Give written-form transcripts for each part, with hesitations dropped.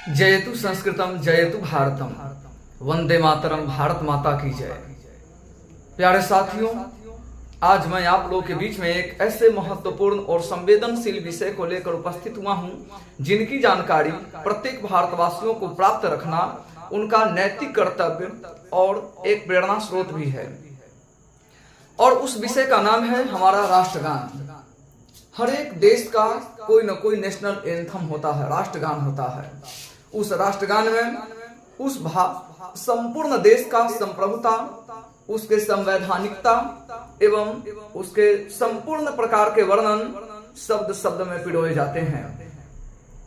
जयतु संस्कृतम जयतु भारतम, वंदे मातरम, भारत माता की जय। प्यारे साथियों, आज मैं आप लोगों के बीच में एक ऐसे महत्वपूर्ण और संवेदनशील विषय को लेकर उपस्थित हुआ हूं, जिनकी जानकारी प्रत्येक भारतवासियों को प्राप्त रखना उनका नैतिक कर्तव्य और एक प्रेरणा स्रोत भी है। और उस विषय का नाम है हमारा राष्ट्रगान। हर एक देश का कोई न कोई नेशनल एंथम होता है, राष्ट्रगान होता है। उस राष्ट्रगान में उस संपूर्ण देश का संप्रभुता, उसके संवैधानिकता एवं उसके संपूर्ण प्रकार के वर्णन शब्द शब्द में पिरोए जाते हैं।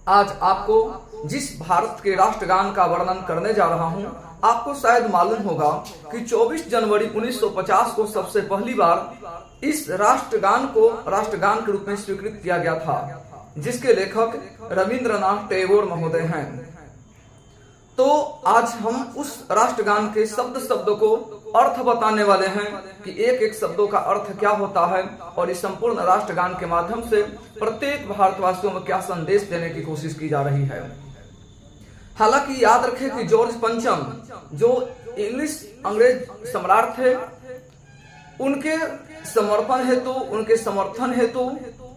आज आपको जिस भारत के राष्ट्रगान का वर्णन करने जा रहा हूं, आपको शायद मालूम होगा कि 24 जनवरी 1950 को सबसे पहली बार इस राष्ट्रगान को राष्ट्रगान के रूप में स्वीकृत किया गया था, जिसके लेखक रविंद्रनाथ टैगोर महोदय हैं। तो आज हम उस राष्ट्रगान के शब्द शब्द को अर्थ बताने वाले हैं कि एक एक शब्दों का अर्थ क्या होता है और इस संपूर्ण राष्ट्रगान के माध्यम से प्रत्येक भारतवासियों में क्या संदेश देने की कोशिश की जा रही है। हालांकि याद रखें कि जॉर्ज पंचम, जो इंग्लिश अंग्रेज सम्राट थे, उनके समर्पण हेतु, उनके समर्थन हेतु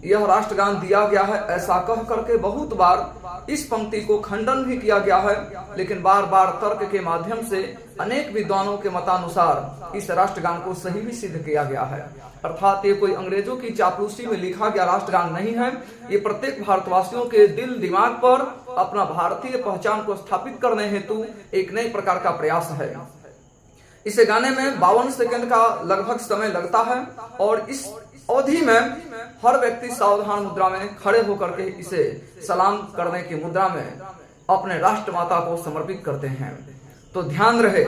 यह राष्ट्रगान दिया गया है, ऐसा कह करके बहुत बार इस पंक्ति को खंडन भी किया गया है। लेकिन बार बार तर्क के माध्यम से अनेक विद्वानों के मतानुसार इस राष्ट्रगान को सही भी सिद्ध किया गया है। अर्थात ये कोई अंग्रेजों की चापलूसी में लिखा गया राष्ट्रगान नहीं है। ये प्रत्येक भारतवासियों के दिल दिमाग पर अपना भारतीय पहचान को स्थापित करने हेतु एक नए प्रकार का प्रयास है। इसे गाने में 52 सेकंड का लगभग समय लगता है और इस अवधि में हर व्यक्ति सावधान मुद्रा में खड़े होकर के इसे सलाम करने की मुद्रा में अपने राष्ट्रमाता को समर्पित करते हैं। तो ध्यान रहे,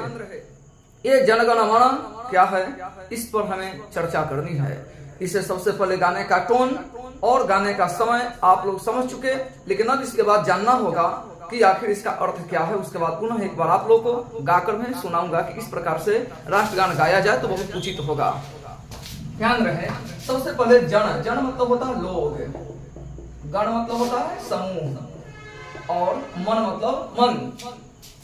ये जनगण मन क्या है, इस पर हमें चर्चा करनी है। इसे सबसे पहले गाने का टोन और गाने का समय आप लोग समझ चुके, लेकिन अब इसके बाद जानना होगा कि आखिर इसका अर्थ क्या है। उसके बाद पुनः एक बार आप लोग को गाकर मैं सुनाऊंगा कि इस प्रकार से राष्ट्रगान गाया जाए तो बहुत उचित होगा। ध्यान रहे, सबसे पहले जन। जन मतलब होता है लोग, गण मतलब होता है समूह और मन मतलब मन।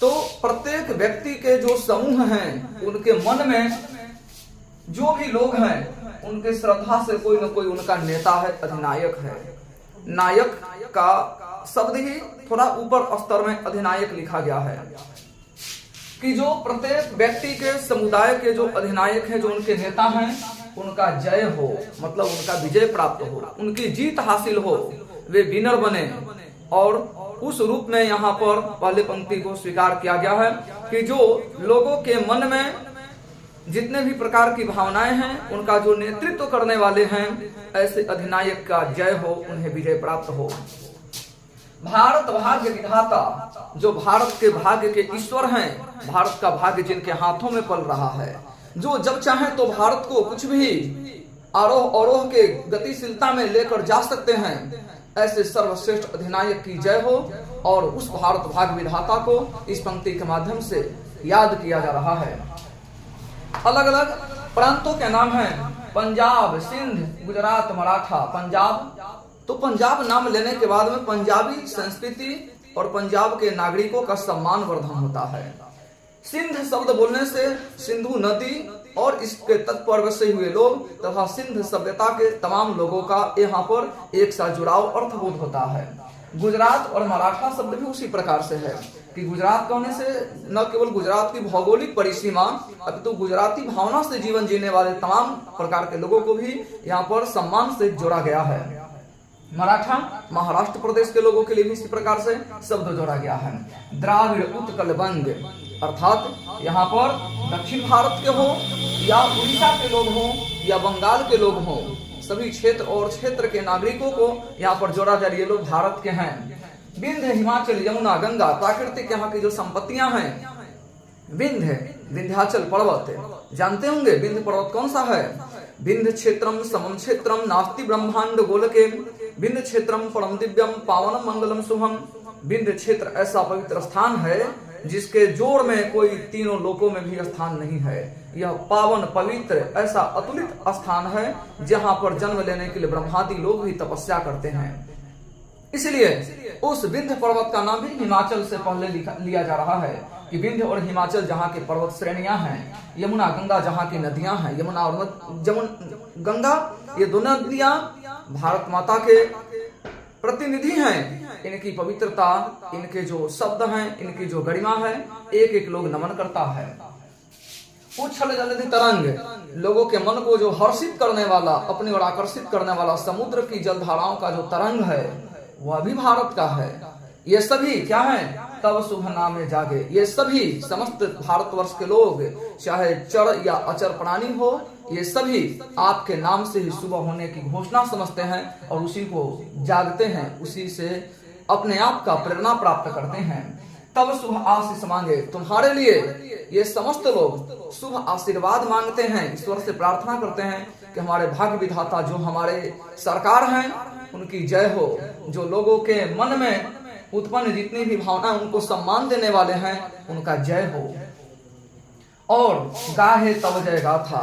तो प्रत्येक व्यक्ति के जो समूह हैं, उनके मन में जो भी लोग हैं, उनके श्रद्धा से कोई न कोई उनका नेता है, अधिनायक है। नायक का शब्द ही थोड़ा ऊपर स्तर में अधिनायक लिखा गया है कि जो प्रत्येक व्यक्ति के समुदाय के जो अधिनायक हैं, जो उनके नेता हैं, उनका जय हो, मतलब उनका विजय प्राप्त हो, उनकी जीत हासिल हो, वे विनर बने। और उस रूप में यहाँ पर पहले पंक्ति को स्वीकार किया गया है कि जो लोगों के मन में जितने भी प्रकार की भावनाएं हैं, उनका जो नेतृत्व करने वाले हैं, ऐसे अधिनायक का जय हो, उन्हें विजय प्राप्त हो। भारत भाग्य विधाता, जो भारत के भाग्य के ईश्वर हैं, भारत का भाग्य जिनके हाथों में पल रहा है, जो जब चाहे तो भारत को कुछ भी आरोह अवरोह के गतिशीलता में लेकर जा सकते हैं, ऐसे सर्वश्रेष्ठ अधिनायक की जय हो। और उस भारत भाग्य विधाता को इस पंक्ति के माध्यम से याद किया जा रहा है। अलग अलग प्रांतों के नाम हैं, पंजाब, सिंध, गुजरात, मराठा। पंजाब, तो पंजाब नाम लेने के बाद में पंजाबी संस्कृति और पंजाब के नागरिकों का सम्मान वर्धन होता है। सिंध शब्द बोलने से सिंधु नदी और इसके तट पर बसे हुए लोग तथा सिंध सभ्यता के तमाम लोगों का यहाँ पर एक साथ जुड़ाव अर्थबोध होता है। गुजरात और मराठा शब्द भी उसी प्रकार से है कि गुजरात कहने से न केवल गुजरात की भौगोलिक परिसीमा, अपितु गुजराती भावना से जीवन जीने वाले तमाम प्रकार के लोगों को भी यहाँ पर सम्मान से जोड़ा गया है। मराठा महाराष्ट्र प्रदेश के लोगों के लिए भी इसी प्रकार से शब्द जोड़ा गया है। द्राविड़, उत्कल, वंग, अर्थात यहाँ पर दक्षिण भारत के हो या उड़ीसा के लोग हों या बंगाल के लोग हों, सभी क्षेत्र और क्षेत्र के नागरिकों को यहाँ पर जोड़ा जा रहा है। ये लोग भारत के हैं। विंध्य, हिमाचल, यमुना, गंगा, प्राकृतिक यहाँ की जो संपत्तियां हैं। विंध्य, विंध्याचल पर्वत, जानते होंगे विंध्य पर्वत कौन सा है। विंध्य क्षेत्रम समम क्षेत्रम नास्ति ब्रह्मांड गोलके, विंध्य क्षेत्रम परम दिव्यम पावनम मंगलम शुभम। विंध्य क्षेत्र ऐसा पवित्र स्थान है जिसके जोड़ में कोई तीनों लोकों में भी स्थान नहीं है। यह पावन पवित्र ऐसा अतुलित स्थान है जहां पर जन्म लेने के लिए ब्रह्मादि लोग भी तपस्या करते हैं। इसलिए उस विंध्य पर्वत का नाम भी हिमाचल से पहले लिया जा रहा है कि विंध्य और हिमाचल जहाँ की पर्वत श्रेणियां हैं, यमुना गंगा जहाँ की नदियां हैं, यमुना और गंगा ये दोनों नदियां भारत माता के प्रतिनिधि हैं। इनकी पवित्रता, इनके जो शब्द हैं, इनकी जो गरिमा है, एक एक लोग नमन करता है। उछल जलधि तरंग, लोगों के मन को जो हर्षित करने वाला, अपनी ओर आकर्षित करने वाला समुद्र की जलधाराओं का जो तरंग है वह भी भारत का है। ये सभी क्या है? तब शुभ नामे जागे। ये सभी समस्त भारतवर्ष के लोग, चाहे चर या अचर प्राणी हो, ये सभी आपके नाम से ही सुबह होने की घोषणा समझते हैं और उसी को जागते हैं, उसी से अपने आप का प्रेरणा प्राप्त करते हैं। तब शुभ आशीष मांगे, तुम्हारे लिए ये समस्त लोग शुभ आशीर्वाद मांगते हैं, ईश्वर से प्रार्थना करते हैं कि हमारे भाग्य विधाता जो हमारे सरकार हैं उनकी जय हो। जो लोगों के मन में उत्पन्न जितनी भी भावना उनको सम्मान देने वाले हैं उनका जय हो। और गाहे तब जय गाथा,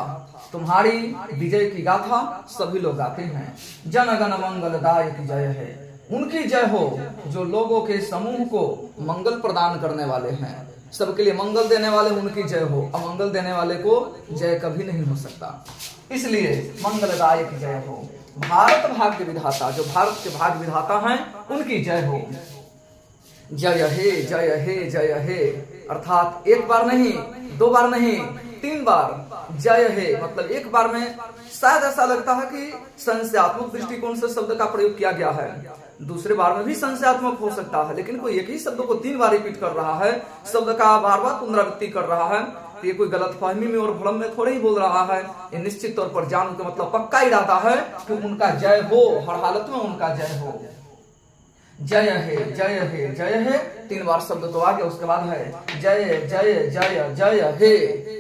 तुम्हारी विजय की गाथा सभी लोग गाते हैं। जन गण मंगलदायक जय है, उनकी जय हो जो लोगों के समूह को मंगल प्रदान करने वाले हैं। सबके लिए मंगल देने वाले उनकी जय हो, अमंगल देने वाले को जय कभी नहीं हो सकता। इसलिए मंगलदायक जय हो। भारत भाग्य विधाता, जो भारत के भाग्य विधाता हैं उनकी जय हो। जय हे जय हे जय हे, अर्थात एक बार नहीं, दो बार नहीं, 3 बार जय हे। मतलब एक बार में शायद ऐसा लगता है कि संशयात्मक दृष्टिकोण से शब्द का प्रयोग किया गया है, दूसरे बार में भी संशयात्मक हो सकता है, लेकिन कोई एक ही शब्द को 3 बार रिपीट कर रहा है, शब्द का बार बार पुनरावृत्ति कर रहा है, तो ये कोई गलतफहमी में और भ्रम में थोड़े ही बोल रहा है। ये निश्चित तौर पर जानू का मतलब पक्का इरादा है कि उनका जय हो, हर हालत में उनका जय हो। जय हे जय हे जय हे, 3 बार शब्द तो आ गया, उसके बाद है जय जय जय जय हे।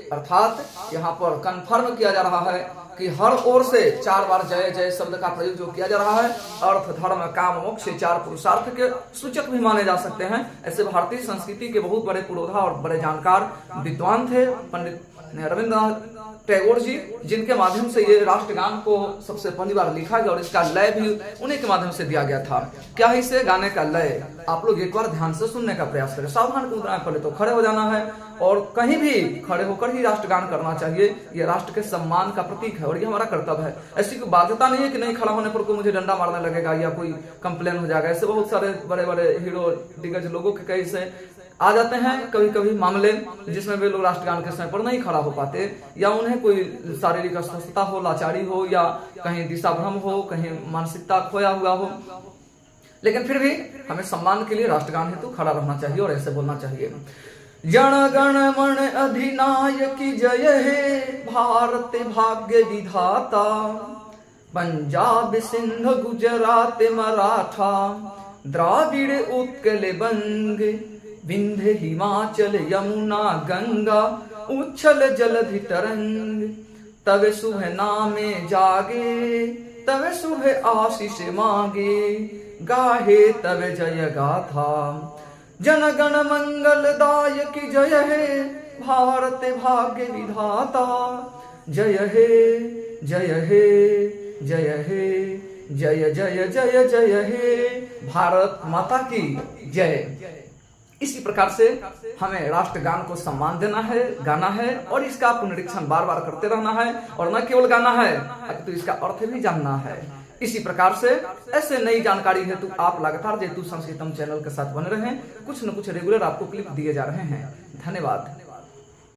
अर्थात यहाँ पर कन्फर्म किया जा रहा है कि हर ओर से 4 बार जय जय शब्द का प्रयोग जो किया जा रहा है, अर्थ धर्म काम मोक्ष 4 पुरुषार्थ के सूचक भी माने जा सकते हैं। ऐसे भारतीय संस्कृति के बहुत बड़े पुरोधा और बड़े जानकार विद्वान थे पंडित रविंद्रनाथ टैगोर जी, जिनके माध्यम से ये राष्ट्रगान को सबसे पहली बार लिखा गया और इसका लय भी उन्हीं के माध्यम से दिया गया था। क्या है इसे गाने का लय? आप लोग एक बार ध्यान से सुनने का प्रयास करें। सावधान मुद्रा में पहले तो खड़े हो जाना है और कहीं भी खड़े होकर ही राष्ट्रगान करना चाहिए। ये राष्ट्र के सम्मान का प्रतीक है और ये हमारा कर्तव्य है। ऐसी कोई बाध्यता नहीं है कि नहीं खड़ा होने पर कोई मुझे डंडा मारने लगेगा या कोई कंप्लेन हो जाएगा। ऐसे बहुत सारे बड़े बड़े हीरो दिग्गज लोगों के कई से आ जाते हैं कभी कभी मामले जिसमें वे लोग राष्ट्रगान के समय पर नहीं खड़ा हो पाते, या उन्हें कोई शारीरिक अस्वस्थता हो, लाचारी हो, या कहीं दिशा भ्रम हो, कहीं मानसिकता खोया हुआ हो, लेकिन फिर भी हमें सम्मान के लिए राष्ट्रगान हेतु खड़ा रहना चाहिए और ऐसे बोलना चाहिए। जन गण मन अधिनायक जय हे, भारत भाग्य विधाता, पंजाब सिंध गुजरात मराठा, द्राविड़ उत्कल बंग, विंध्य हिमाचल यमुना गंगा, उच्छल जलधि तरंग, तब शुभ नामे जागे, तब शुभ आशीष मांगे, गाहे तब जय गाथा। जन गण मंगलदायक जय हे, भारत भाग्य विधाता, जय हे जय हे जय हे जय जय जय जय हे, भारत माता की जय। इसी प्रकार से हमें राष्ट्रगान को सम्मान देना है, गाना है और इसका पुनरीक्षण बार बार करते रहना है और न केवल गाना है तो इसका अर्थ भी जानना है। इसी प्रकार से ऐसे नई जानकारी हेतु आप लगातार जेतु संस्कृतम चैनल के साथ बने रहें। कुछ न कुछ रेगुलर आपको क्लिप दिए जा रहे हैं। धन्यवाद।